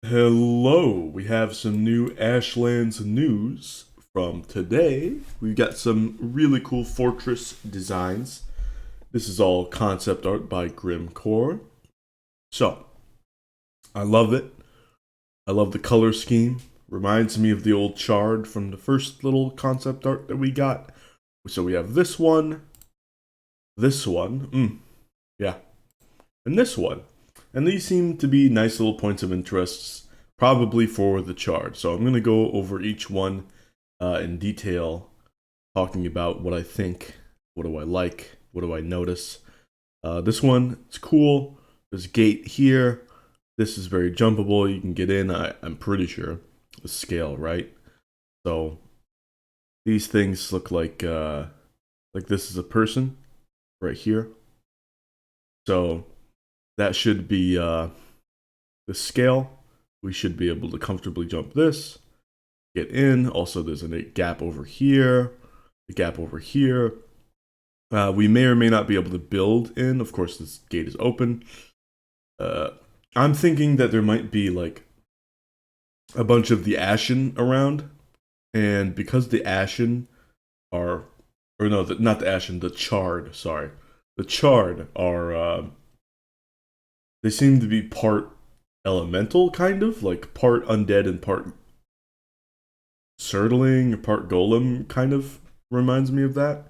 Hello, we have some new Ashlands news from today. We've got some really cool fortress designs. This is all concept art by Grimcore. So, I love it. I love the color scheme. Reminds me of the old Chard from the first little concept art that we got. So we have this one, yeah, and this one. And these seem to be nice little points of interest, probably for the chart. So I'm going to go over each one in detail, talking about what I think, what do I like, what do I notice. This one, it's cool. There's a gate here. This is very jumpable. You can get in, I'm pretty sure. The scale, right? So these things look like this is a person right here. So that should be the scale. We should be able to comfortably jump this, get in. Also, there's a gap over here, a gap over here. We may or may not be able to build in. Of course, this gate is open. I'm thinking that there might be like a bunch of the Ashen around, and because the Ashen are, or no, not the Ashen, the Chard. Sorry, the Chard are. They seem to be part elemental, kind of like part undead and part Surtling or part golem. Kind of reminds me of that.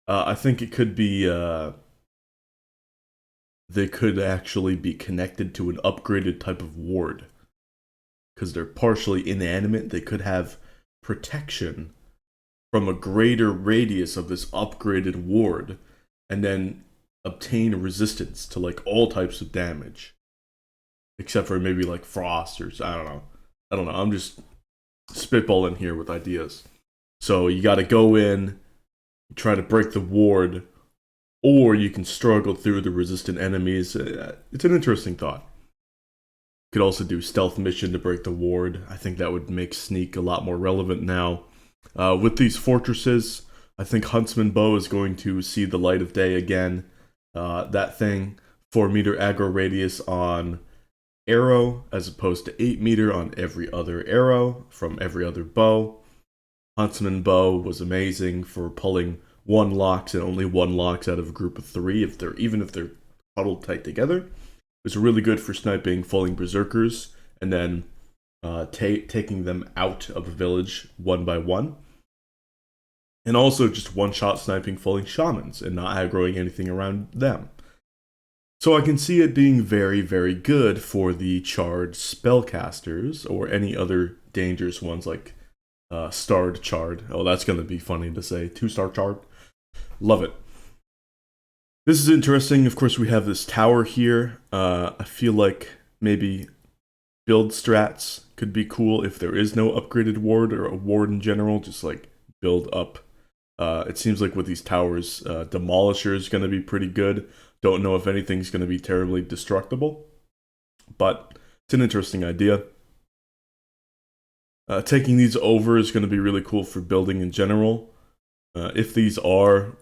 I think it could be. They could actually be connected to an upgraded type of ward because they're partially inanimate. They could have protection from a greater radius of this upgraded ward, and then obtain resistance to like all types of damage, except for maybe like frost or I don't know. I don't know. I'm just spitballing here with ideas. So you got to go in, try to break the ward, or you can struggle through the resistant enemies. It's an interesting thought. Could also do stealth mission to break the ward. I think that would make sneak a lot more relevant now. With these fortresses, I think Huntsman Bow is going to see the light of day again. That thing, 4-meter aggro radius on arrow, as opposed to 8-meter on every other arrow from every other bow. Huntsman Bow was amazing for pulling one locks and only one locks out of a group of 3, even if they're huddled tight together. It was really good for sniping falling berserkers and then taking them out of a village one by one. And also just one-shot sniping falling shamans and not aggroing anything around them. So I can see it being very, very good for the Chard spellcasters or any other dangerous ones like Starred Chard. Oh, that's going to be funny to say. 2-star Chard. Love it. This is interesting. Of course, we have this tower here. I feel like maybe build strats could be cool if there is no upgraded ward or a ward in general. Just like build up. It seems like with these towers, Demolisher is going to be pretty good. Don't know if anything's going to be terribly destructible, but it's an interesting idea. Taking these over is going to be really cool for building in general. If these are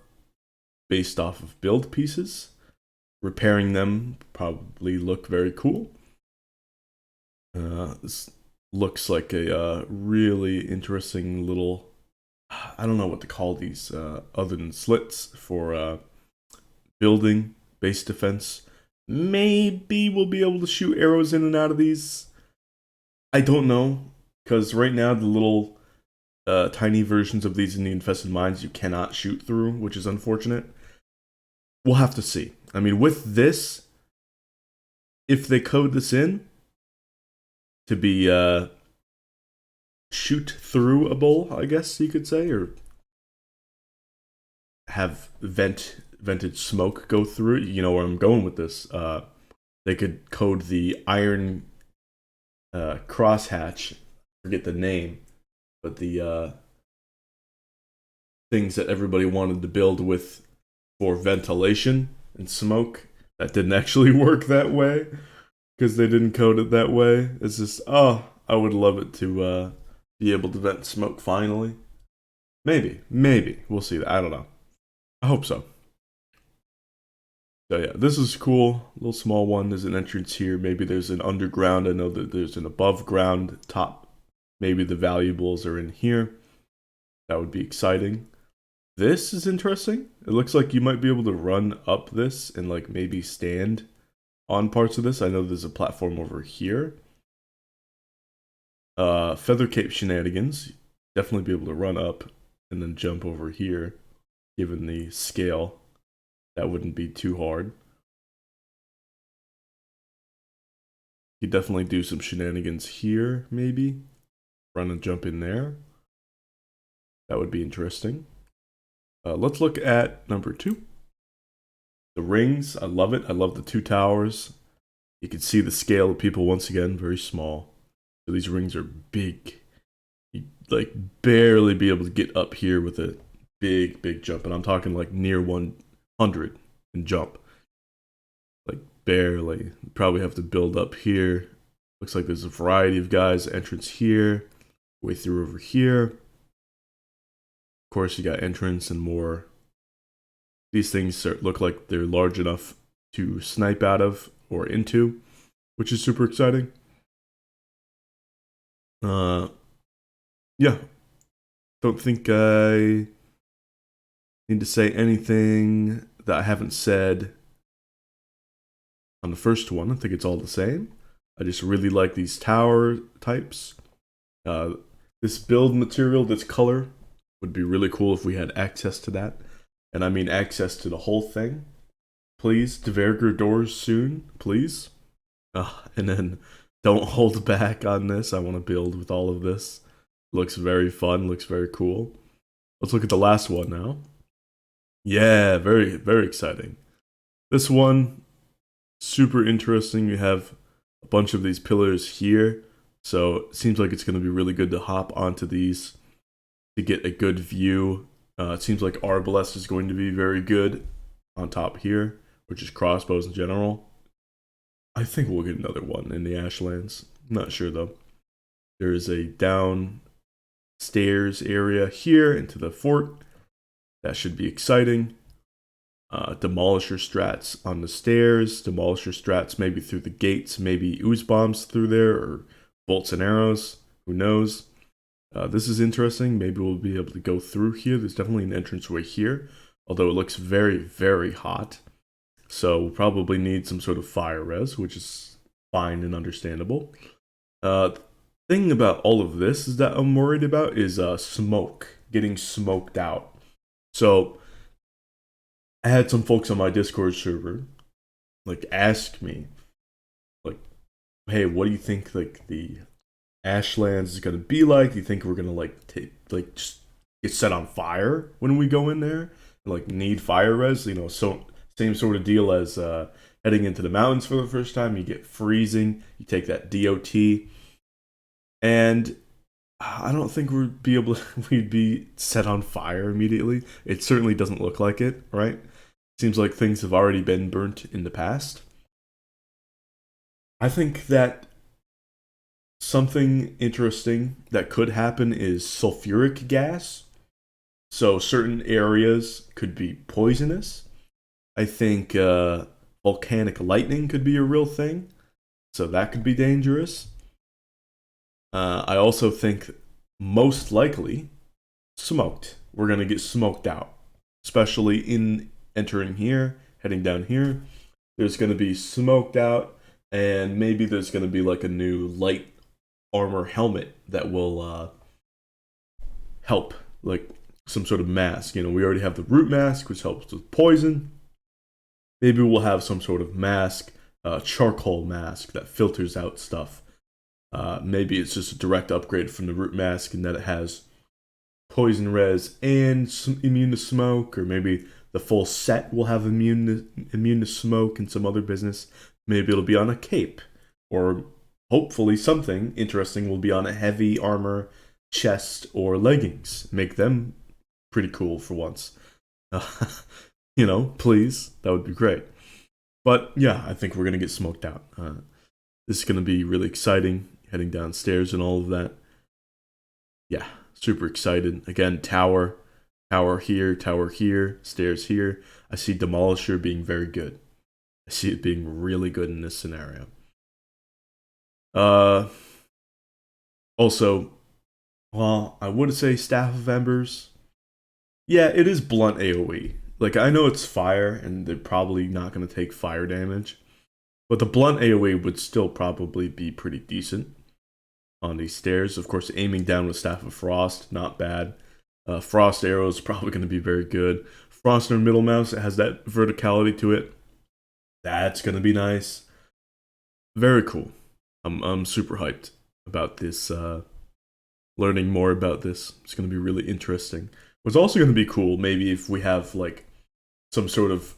based off of build pieces, repairing them probably look very cool. This looks like a really interesting little, I don't know what to call these other than slits for building base defense. Maybe we'll be able to shoot arrows in and out of these. I don't know, because right now the little tiny versions of these in the infested mines you cannot shoot through, which is unfortunate. We'll have to see. I mean, with this, if they code this in to be shoot throughable, I guess you could say, or have vented smoke go through it. You know where I'm going with this. They could code the iron crosshatch. Forget the name, but the things that everybody wanted to build with for ventilation and smoke that didn't actually work that way because they didn't code it that way. It's just, oh, I would love it to be able to vent smoke finally. Maybe we'll see that. I don't know. I hope so. So yeah, this is cool. A little small one. There's an entrance here. Maybe there's an underground. I know that there's an above ground top. Maybe the valuables are in here. That would be exciting. This is interesting. It looks like you might be able to run up this and like maybe stand on parts of this. I know there's a platform over here. Feather Cape shenanigans. Definitely be able to run up and then jump over here, given the scale. That wouldn't be too hard. You definitely do some shenanigans here, maybe. Run and jump in there. That would be interesting. Let's look at number 2. The rings, I love it. I love the 2 towers. You can see the scale of people once again, very small. So these rings are big. You'd like barely be able to get up here with a big jump. And I'm talking like near 100 and jump. Like barely. Probably have to build up here. Looks like there's a variety of guys. Entrance here. Way through over here. Of course, you got entrance and more. These things look like they're large enough to snipe out of or into, which is super exciting. Yeah. Don't think I need to say anything that I haven't said on the first one. I think it's all the same. I just really like these tower types. This build material, this color, would be really cool if we had access to that. And I mean access to the whole thing. Please, Dverger doors soon, please. And then don't hold back on this. I want to build with all of this. Looks very fun, looks very cool. Let's look at the last one now. Yeah, very exciting. This one, super interesting. You have a bunch of these pillars here. So it seems like it's going to be really good to hop onto these to get a good view. It seems like Arbalest is going to be very good on top here, which is crossbows in general. I think we'll get another one in the Ashlands. Not sure though. There is a downstairs area here into the fort. That should be exciting. Demolisher strats on the stairs. Demolisher strats maybe through the gates. Maybe ooze bombs through there or bolts and arrows. Who knows? This is interesting. Maybe we'll be able to go through here. There's definitely an entranceway here, although it looks very hot. So we'll probably need some sort of fire res, which is fine and understandable. Thing about all of this is that I'm worried about is smoke, getting smoked out. So I had some folks on my Discord server like ask me, like, hey, what do you think like the Ashlands is gonna be like? Do you think we're gonna like just get set on fire when we go in there? And, like need fire res, you know, so same sort of deal as heading into the mountains for the first time. You get freezing, you take that DOT, and I don't think we'd be set on fire immediately. It certainly doesn't look like it, right? Seems like things have already been burnt in the past. I think that something interesting that could happen is sulfuric gas. So certain areas could be poisonous. I think volcanic lightning could be a real thing. So that could be dangerous. I also think most likely smoked. We're going to get smoked out, especially in entering here, heading down here. There's going to be smoked out, and maybe there's going to be like a new light armor helmet that will help, like some sort of mask. You know, we already have the root mask, which helps with poison. Maybe we'll have some sort of mask, charcoal mask that filters out stuff. Maybe it's just a direct upgrade from the root mask and that it has poison res and immune to smoke, or maybe the full set will have immune to smoke and some other business. Maybe it'll be on a cape, or hopefully something interesting will be on a heavy armor chest or leggings. Make them pretty cool for once. You know, please, that would be great. But yeah, I think we're gonna get smoked out. This is gonna be really exciting, heading downstairs and all of that. Yeah, super excited. Again, tower here, stairs here. I see Demolisher being very good. I see it being really good in this scenario. Uh, Also, well, I would say Staff of Embers. Yeah, it is blunt AoE. Like, I know it's fire, and they're probably not going to take fire damage, but the blunt AoE would still probably be pretty decent on these stairs. Of course, aiming down with Staff of Frost, not bad. Frost Arrow is probably going to be very good. Frost in middle mouse, it has that verticality to it. That's going to be nice. Very cool. I'm super hyped about this. Learning more about this. It's going to be really interesting. What's also going to be cool, maybe if we have like some sort of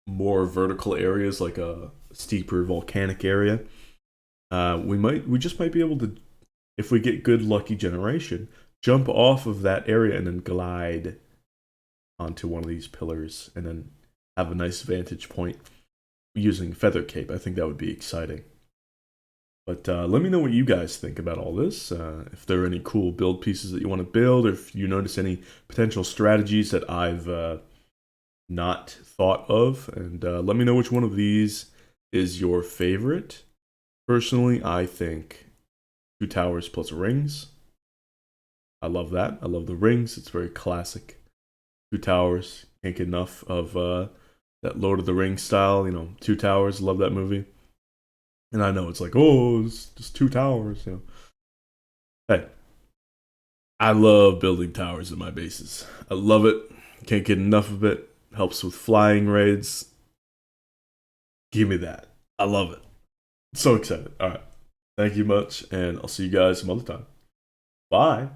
more vertical areas, like a steeper volcanic area. We just might be able to, if we get good lucky generation, jump off of that area and then glide onto one of these pillars and then have a nice vantage point using feather cape. I think that would be exciting. But let me know what you guys think about all this. If there are any cool build pieces that you want to build, or if you notice any potential strategies that I've not thought of. And let me know which one of these is your favorite. Personally, I think 2 towers plus rings. I love that. I love the rings. It's very classic. 2 towers. Can't get enough of that Lord of the Rings style. 2 towers. Love that movie. And I know it's like, oh, it's just 2 towers. Hey, I love building towers in my bases. I love it. Can't get enough of it. Helps with flying raids. Give me that. I love it. So excited. All right. Thank you much, and I'll see you guys some other time. Bye.